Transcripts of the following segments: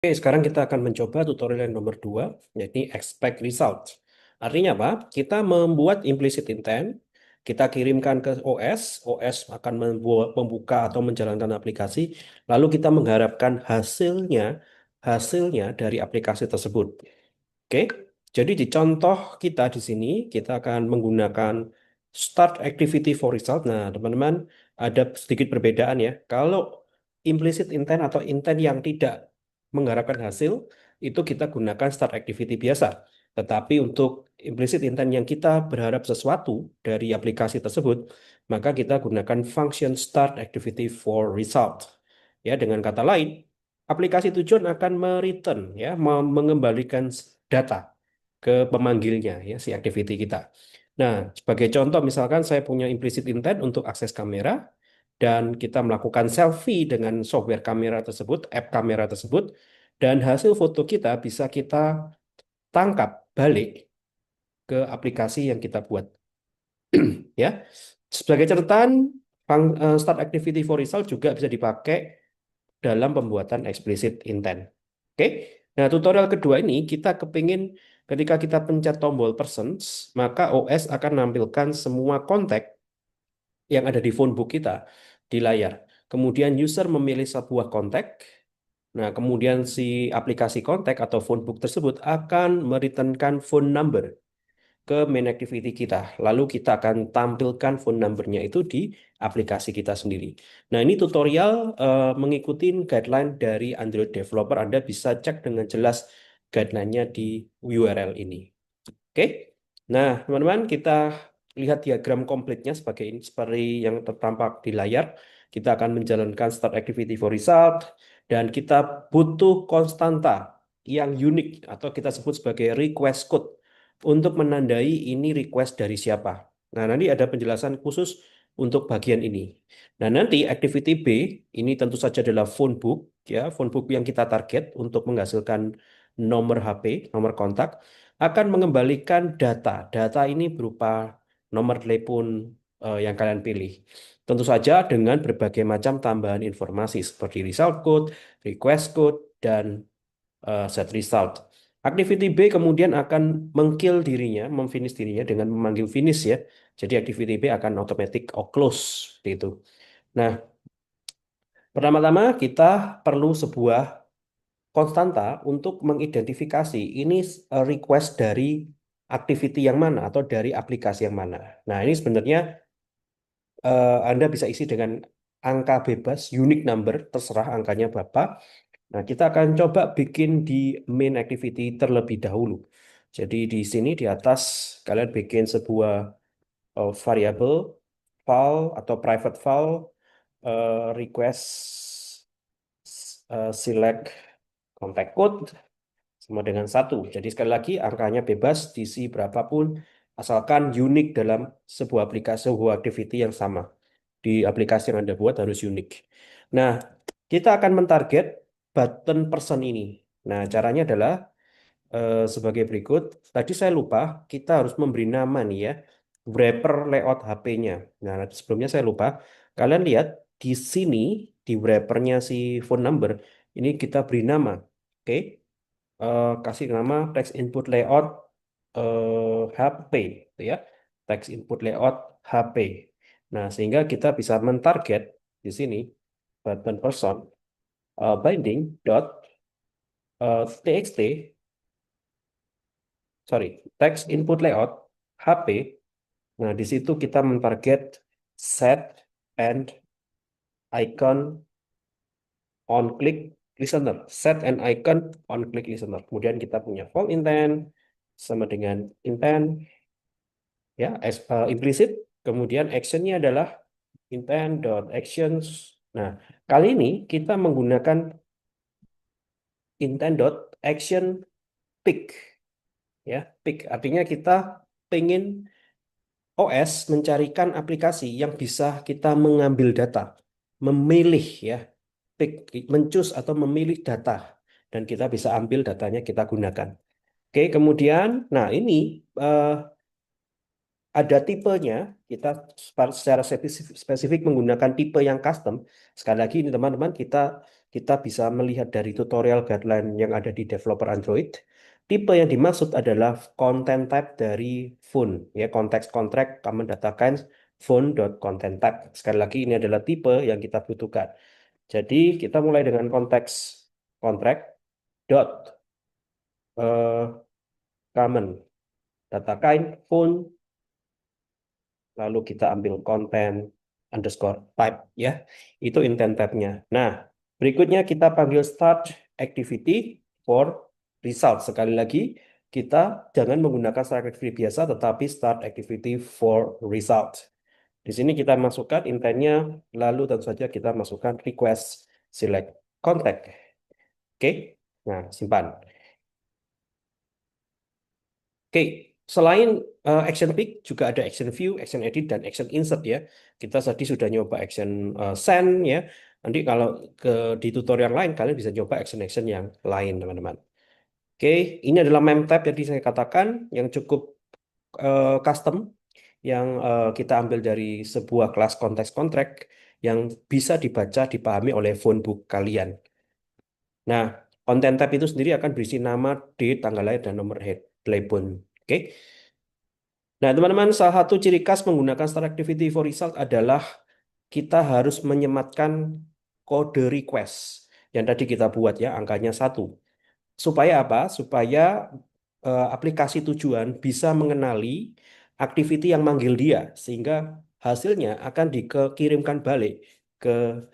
Oke, sekarang kita akan mencoba tutorial yang nomor 2, yaitu expect result. Artinya apa? Kita membuat implicit intent, kita kirimkan ke OS akan membuka atau menjalankan aplikasi, lalu kita mengharapkan hasilnya dari aplikasi tersebut. Oke, jadi di contoh kita di sini, kita akan menggunakan start activity for result. Nah, teman-teman, ada sedikit perbedaan ya. Kalau implicit intent atau intent yang tidak mengharapkan hasil, itu kita gunakan start activity biasa. Tetapi untuk implicit intent yang kita berharap sesuatu dari aplikasi tersebut, maka kita gunakan function start activity for result. Ya, dengan kata lain, aplikasi tujuan akan mereturn ya, mengembalikan data ke pemanggilnya ya, si activity kita. Nah, sebagai contoh misalkan saya punya implicit intent untuk akses kamera dan kita melakukan selfie dengan software kamera tersebut, app kamera tersebut, dan hasil foto kita bisa kita tangkap balik ke aplikasi yang kita buat ya. Sebagai catatan, start activity for result juga bisa dipakai dalam pembuatan explicit intent. Oke. Nah, tutorial kedua ini kita kepingin ketika kita pencet tombol persons, maka OS akan menampilkan semua kontak yang ada di phone book kita di layar. Kemudian user memilih sebuah kontak. Nah, kemudian si aplikasi kontak atau phone book tersebut akan mereturnkan phone number ke main activity kita. Lalu kita akan tampilkan phone number-nya itu di aplikasi kita sendiri. Nah, ini tutorial mengikuti guideline dari Android developer. Anda bisa cek dengan jelas guideline-nya di URL ini. Oke. Nah, teman-teman, kita lihat diagram komplitnya sebagai ini, seperti yang tertampak di layar. Kita akan menjalankan start activity for result dan kita butuh konstanta yang unik atau kita sebut sebagai request code untuk menandai ini request dari siapa. Nah, nanti ada penjelasan khusus untuk bagian ini. Nah, nanti activity B ini tentu saja adalah phone book ya, phone book yang kita target untuk menghasilkan nomor HP, nomor kontak akan mengembalikan data. Data ini berupa nomor telepon yang kalian pilih. Tentu saja dengan berbagai macam tambahan informasi seperti result code, request code, dan set result. Activity B kemudian akan mengkill dirinya, memfinish dirinya dengan memanggil finish ya. Jadi activity B akan automatic or close seperti itu. Nah, pertama-tama kita perlu sebuah konstanta untuk mengidentifikasi ini request dari activity yang mana atau dari aplikasi yang mana. Nah, ini sebenarnya Anda bisa isi dengan angka bebas, unique number, terserah angkanya berapa. Nah, kita akan coba bikin di main activity terlebih dahulu. Jadi di sini di atas kalian bikin sebuah variable file atau private file request select contact code sama dengan satu. Jadi sekali lagi angkanya bebas diisi berapapun asalkan unik dalam sebuah aplikasi, sebuah activity yang sama. Di aplikasi yang Anda buat harus unik. Nah, kita akan mentarget button person ini. Nah, caranya adalah sebagai berikut. Tadi saya lupa, kita harus memberi nama nih ya, wrapper layout HP-nya. Nah, sebelumnya saya lupa. Kalian lihat di sini, di wrappernya si phone number, ini kita beri nama. Oke, kasih nama text input layout HP, gitu ya. Text input layout HP. Nah, sehingga kita bisa mentarget di sini button person binding dot txt, sorry, text input layout HP. Nah, di situ kita mentarget set and icon on click listener, set and icon on click listener. Kemudian kita punya for intent sama dengan intent ya, implicit. Kemudian actionnya adalah intent dot actions. Nah, kali ini kita menggunakan intent dot action pick ya, pick artinya kita pengen OS mencarikan aplikasi yang bisa kita mengambil data, memilih ya, pick, mencus atau memilih data dan kita bisa ambil datanya kita gunakan. Oke, kemudian nah ini eh, ada tipenya, kita secara spesifik menggunakan tipe yang custom. Sekali lagi ini teman-teman, kita kita bisa melihat dari tutorial guideline yang ada di developer Android. Tipe yang dimaksud adalah content type dari phone, ya konteks kontrak common data kinds phone.content type. Sekali lagi ini adalah tipe yang kita butuhkan. Jadi kita mulai dengan konteks kontrak dot common data kind phone, lalu kita ambil content underscore type ya, itu intent type-nya. Nah, berikutnya kita panggil start activity for result. Sekali lagi, kita jangan menggunakan start activity biasa, tetapi start activity for result. Di sini kita masukkan intentnya, lalu tentu saja kita masukkan request select contact. Oke, nah simpan. Oke, selain action pick juga ada action view, action edit, dan action insert ya. Kita tadi sudah nyoba action send ya. Nanti kalau ke di tutorial yang lain kalian bisa coba action-action yang lain teman-teman. Oke, ini adalah mem tab yang tadi saya katakan yang cukup custom yang kita ambil dari sebuah kelas konteks contract yang bisa dibaca dipahami oleh phone book kalian. Nah, content tab itu sendiri akan berisi nama, date, tanggal lahir, dan nomor telepon. Oke. Nah, teman-teman, salah satu ciri khas menggunakan Start Activity for Result adalah kita harus menyematkan kode request yang tadi kita buat ya, angkanya 1. Supaya apa? Supaya aplikasi tujuan bisa mengenali activity yang manggil dia, sehingga hasilnya akan dikirimkan balik ke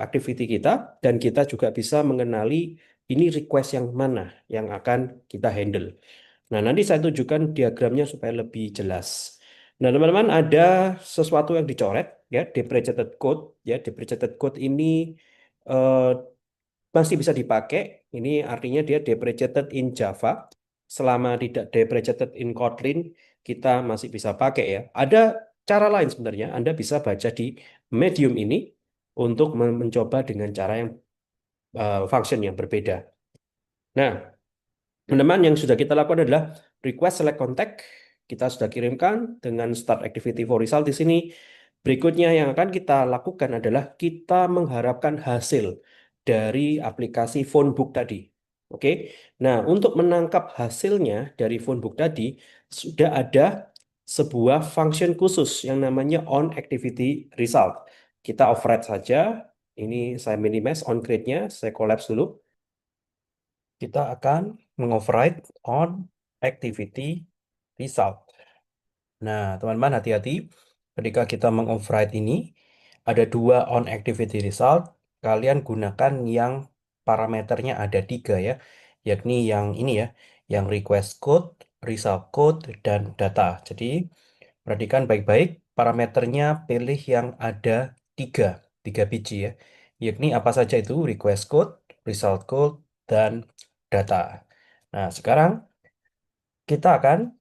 activity kita, dan kita juga bisa mengenali ini request yang mana yang akan kita handle. Nah, nanti saya tunjukkan diagramnya supaya lebih jelas. Nah, teman-teman, ada sesuatu yang dicoret, ya, deprecated code. Ya, deprecated code ini eh, masih bisa dipakai. Ini artinya dia deprecated in Java. Selama tidak deprecated in Kotlin, kita masih bisa pakai ya. Ada cara lain sebenarnya. Anda bisa baca di Medium ini untuk mencoba dengan cara yang function yang berbeda. Nah, teman-teman, yang sudah kita lakukan adalah request select contact. Kita sudah kirimkan dengan start activity for result di sini. Berikutnya yang akan kita lakukan adalah kita mengharapkan hasil dari aplikasi phonebook tadi. Oke. Nah, untuk menangkap hasilnya dari phonebook tadi sudah ada sebuah function khusus yang namanya on activity result. Kita override saja. Ini saya minimize on create-nya, saya collapse dulu. Kita akan mengoverride on activity result. Nah, teman-teman hati-hati ketika kita mengoverride ini ada dua on activity result. Kalian gunakan yang parameternya ada 3 ya, yakni yang ini ya, yang request code, result code, dan data. Jadi perhatikan baik-baik parameternya, pilih yang ada 3, 3 biji ya, yakni apa saja itu request code, result code, dan data. Nah, sekarang kita akan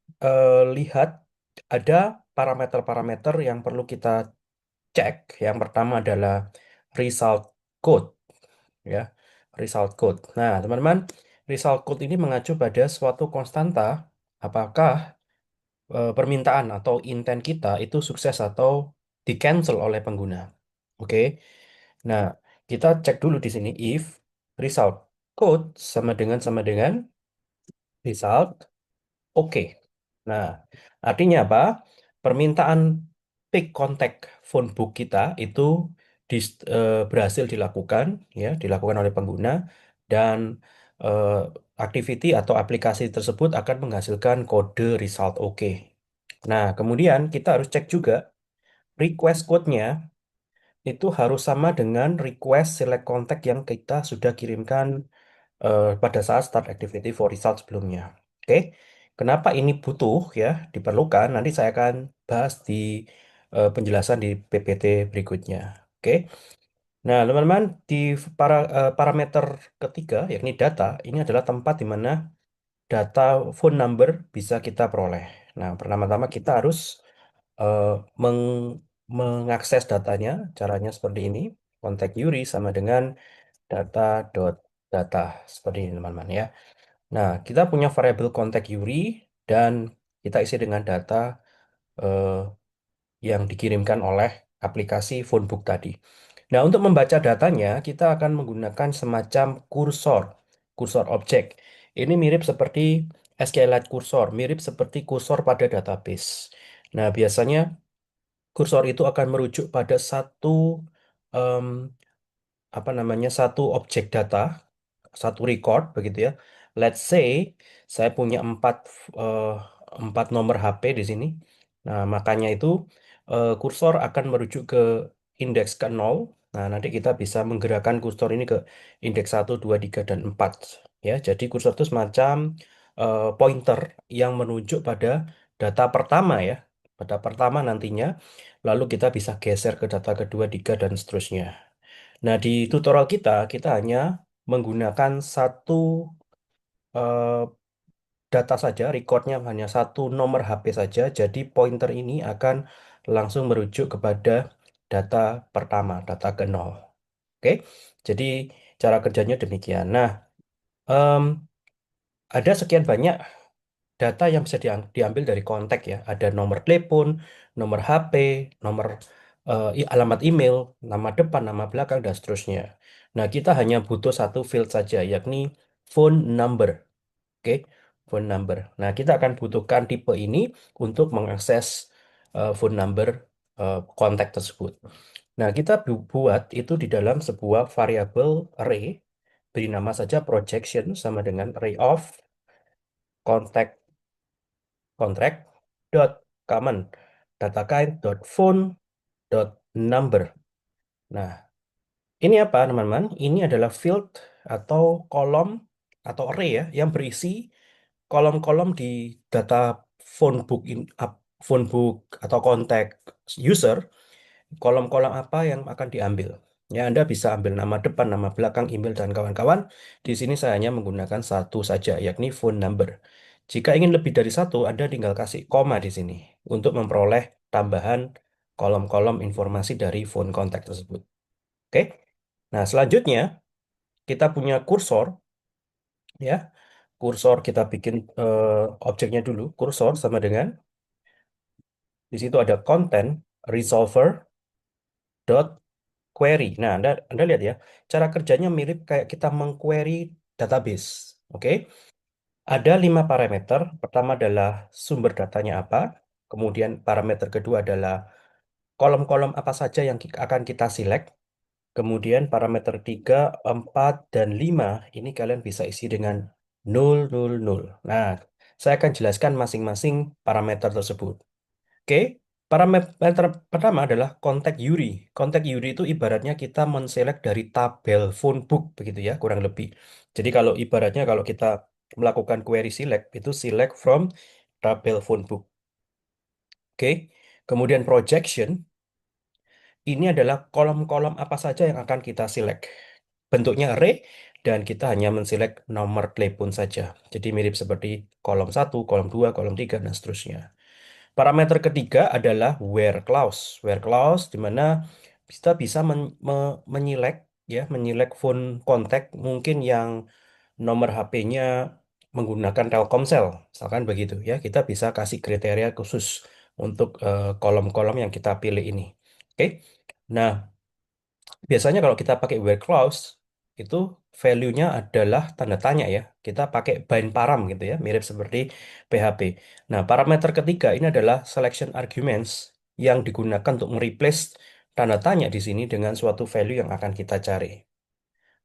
lihat ada parameter-parameter yang perlu kita cek. Yang pertama adalah result code, ya, result code. Nah, teman-teman, result code ini mengacu pada suatu konstanta apakah permintaan atau intent kita itu sukses atau di cancel oleh pengguna. Oke. Nah, kita cek dulu di sini if result code sama dengan result oke. Nah, artinya apa? Permintaan pick contact phone book kita itu berhasil dilakukan, ya, dilakukan oleh pengguna, dan eh, activity atau aplikasi tersebut akan menghasilkan kode result oke. Nah, kemudian kita harus cek juga request code-nya itu harus sama dengan request select contact yang kita sudah kirimkan pada saat start activity for result sebelumnya. Oke, kenapa ini butuh ya, diperlukan? Nanti saya akan bahas di penjelasan di PPT berikutnya. Oke, nah teman-teman di parameter ketiga yakni data, ini adalah tempat di mana data phone number bisa kita peroleh. Nah, pertama-tama kita harus eh, mengakses datanya. Caranya seperti ini. Kontak Yuri sama dengan data.data seperti ini teman-teman ya. Nah, kita punya variabel kontak Yuri dan kita isi dengan data eh, yang dikirimkan oleh aplikasi phonebook tadi. Nah, untuk membaca datanya, kita akan menggunakan semacam kursor, kursor objek. Ini mirip seperti SQLite kursor, mirip seperti kursor pada database. Nah, biasanya kursor itu akan merujuk pada satu em, apa namanya satu objek data, satu record begitu ya. Let's say saya punya eh, empat nomor HP di sini. Nah, makanya itu kursor akan merujuk ke indeks ke 0. Nah, nanti kita bisa menggerakkan kursor ini ke indeks 1, 2, 3, dan 4. Ya, jadi kursor itu semacam pointer yang menunjuk pada data pertama ya. Data pertama nantinya, lalu kita bisa geser ke data kedua, tiga, dan seterusnya. Nah, di tutorial kita hanya menggunakan satu eh, data saja, recordnya hanya satu nomor HP saja. Jadi pointer ini akan langsung merujuk kepada data pertama, data ke 0. Oke, jadi cara kerjanya demikian. Nah, em, ada sekian banyak data yang bisa diambil dari kontak ya. Ada nomor telepon, nomor HP, nomor alamat email, nama depan, nama belakang, dan seterusnya. Nah, kita hanya butuh satu field saja, yakni phone number. Oke, phone number. Nah, kita akan butuhkan tipe ini untuk mengakses phone number kontak tersebut. Nah, kita buat itu di dalam sebuah variabel array, beri nama saja projection sama dengan array of contact contract dot common data kind dot phone dot number. Nah, ini apa teman-teman? Ini adalah field atau kolom atau array ya yang berisi kolom-kolom di data phone book phone book atau kontak user. Kolom-kolom apa yang akan diambil? Ya, Anda bisa ambil nama depan, nama belakang, email, dan kawan-kawan. Di sini saya hanya menggunakan satu saja, yakni phone number. Jika ingin lebih dari satu, Anda tinggal kasih koma di sini untuk memperoleh tambahan kolom-kolom informasi dari phone kontak tersebut. Oke. Nah, selanjutnya kita punya kursor, ya. Kursor kita bikin objeknya dulu. Kursor sama dengan di situ ada content resolver dot query. Nah, Anda lihat ya, cara kerjanya mirip kayak kita mengquery database. Oke, ada 5 parameter. Pertama adalah sumber datanya apa. Kemudian parameter kedua adalah kolom-kolom apa saja yang akan kita select. Kemudian parameter 3, 4, dan 5 ini kalian bisa isi dengan 0, 0, 0. Nah, saya akan jelaskan masing-masing parameter tersebut. Oke, parameter pertama adalah kontak URI. Kontak URI itu ibaratnya kita menselect dari tabel phone book begitu ya, kurang lebih. Jadi kalau ibaratnya kalau kita melakukan query select itu select from tabel phone book. Oke. Kemudian projection ini adalah kolom-kolom apa saja yang akan kita select. Bentuknya array dan kita hanya menselect nomor telepon saja. Jadi mirip seperti kolom satu, kolom 2, kolom 3, dan seterusnya. Parameter ketiga adalah where clause. Where clause di mana kita bisa menyelect ya, menyelect phone contact mungkin yang nomor HP-nya menggunakan Telkomsel, misalkan begitu ya. Kita bisa kasih kriteria khusus untuk kolom-kolom yang kita pilih ini. Oke. Nah, biasanya kalau kita pakai where clause itu value-nya adalah tanda tanya ya. Kita pakai bind param gitu ya, mirip seperti PHP. Nah, parameter ketiga ini adalah selection arguments yang digunakan untuk mereplace tanda tanya di sini dengan suatu value yang akan kita cari.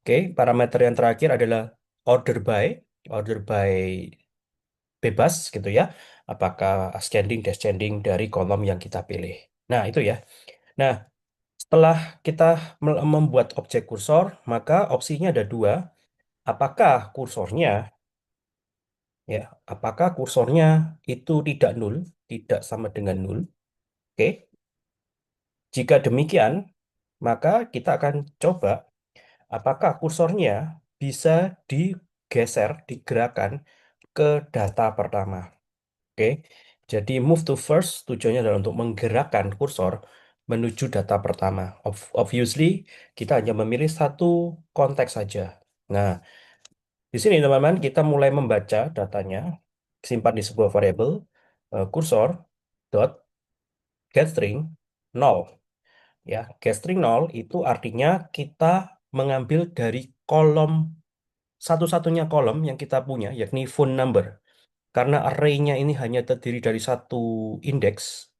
Oke, parameter yang terakhir adalah order by, order by bebas gitu ya. Apakah ascending, descending dari kolom yang kita pilih. Nah, itu ya. Nah, setelah kita membuat objek kursor, maka opsinya ada dua. Apakah kursornya, ya, apakah kursornya itu tidak nul, tidak sama dengan nul? Oke, jika demikian, maka kita akan coba apakah kursornya bisa digeser, digerakkan ke data pertama. Oke, jadi move to first tujuannya adalah untuk menggerakkan kursor menuju data pertama. Obviously, kita hanya memilih satu konteks saja. Nah, di sini teman-teman kita mulai membaca datanya, simpan di sebuah variabel kursor dot getString 0. ya. Get-string 0 itu artinya kita mengambil dari kolom satu-satunya kolom yang kita punya, yakni phone number. Karena array-nya ini hanya terdiri dari satu indeks,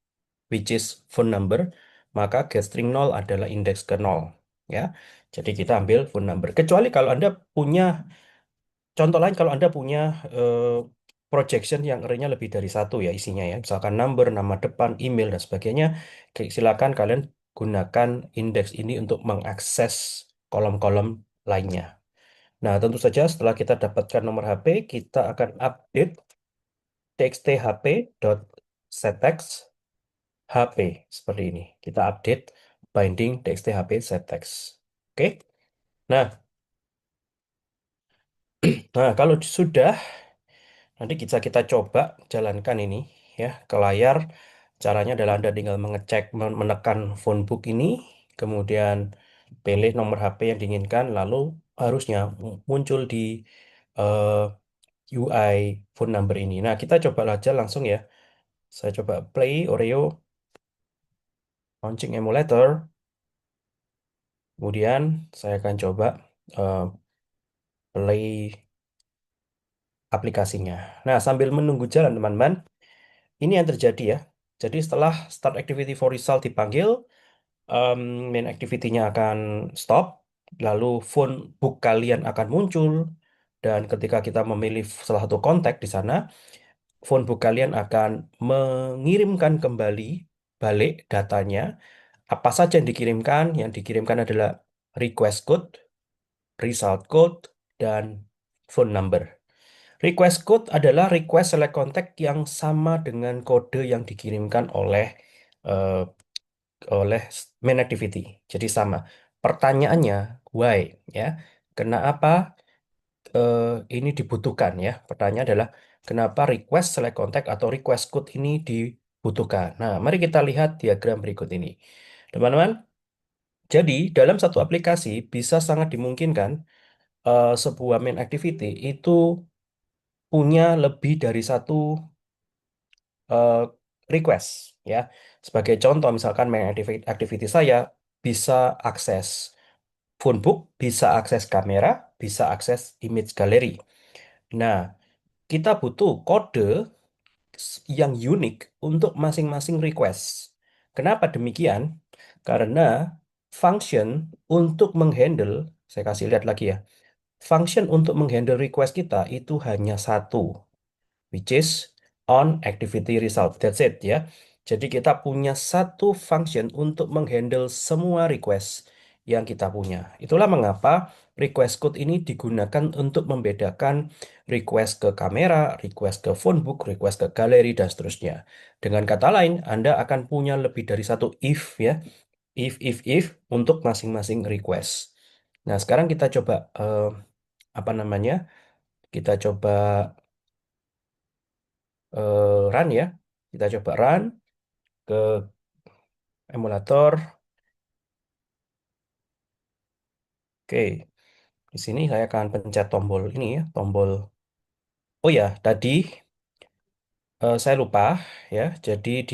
which is phone number, maka getString 0 adalah indeks ke 0. Ya. Jadi kita ambil phone number. Kecuali kalau Anda punya, contoh lain kalau Anda punya eh, projection yang array-nya lebih dari satu ya isinya ya. Misalkan number, nama depan, email, dan sebagainya. Silakan kalian gunakan indeks ini untuk mengakses kolom-kolom lainnya. Nah, tentu saja setelah kita dapatkan nomor HP, kita akan update txt.hp.setText HP seperti ini. Kita update binding txt.hp setText. Oke. Nah, nah kalau sudah, nanti kita coba jalankan ini ya ke layar. Caranya adalah Anda tinggal mengecek, menekan phone book ini, kemudian pilih nomor HP yang diinginkan, lalu harusnya muncul di eh, UI phone number ini. Nah, kita coba aja langsung ya. Saya coba play Oreo launching emulator. Kemudian saya akan coba eh, play aplikasinya. Nah, sambil menunggu jalan teman-teman, ini yang terjadi ya. Jadi setelah start activity for result dipanggil, em, main activity-nya akan stop, lalu phone book kalian akan muncul, dan ketika kita memilih salah satu kontak di sana, phone book kalian akan mengirimkan kembali balik datanya. Apa saja yang dikirimkan? Yang dikirimkan adalah request code, result code, dan phone number. Request code adalah request select contact yang sama dengan kode yang dikirimkan eh, oleh main activity. Jadi sama. Pertanyaannya, why? Ya, kenapa eh, ini dibutuhkan ya? Pertanyaan adalah kenapa request select contact atau request code ini dibutuhkan. Nah, mari kita lihat diagram berikut ini. Teman-teman, jadi dalam satu aplikasi bisa sangat dimungkinkan sebuah main activity itu punya lebih dari satu eh, request ya. Sebagai contoh misalkan main activity saya bisa akses phone book, bisa akses kamera, bisa akses image gallery. Nah, kita butuh kode yang unik untuk masing-masing request. Kenapa demikian? Karena function untuk menghandle, saya kasih lihat lagi ya. Function untuk menghandle request kita itu hanya satu, which is on activity result. That's it ya. Jadi kita punya satu function untuk menghandle semua request yang kita punya. Itulah mengapa request code ini digunakan untuk membedakan request ke kamera, request ke phone book, request ke galeri, dan seterusnya. Dengan kata lain, Anda akan punya lebih dari satu if ya. If untuk masing-masing request. Nah, sekarang kita coba apa namanya? Kita coba run ya. Kita coba run ke emulator. Oke, di sini saya akan pencet tombol ini ya, tombol. Oh ya, tadi saya lupa ya. Jadi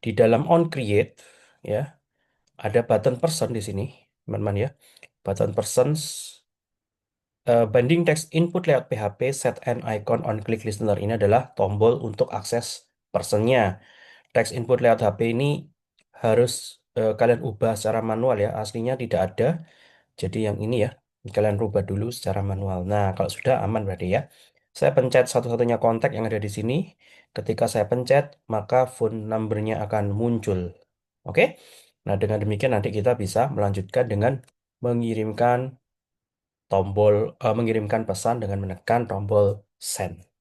di dalam on create ya, ada button person di sini, teman-teman ya. Button person binding text input layout PHP set an icon on click listener ini adalah tombol untuk akses personnya. Text input layout HP ini harus kalian ubah secara manual ya. Aslinya tidak ada. Jadi yang ini ya, kalian rubah dulu secara manual. Nah, kalau sudah aman berarti ya. Saya pencet satu-satunya kontak yang ada di sini. Ketika saya pencet, maka phone number-nya akan muncul. Oke? Nah, dengan demikian nanti kita bisa melanjutkan dengan mengirimkan mengirimkan pesan dengan menekan tombol send.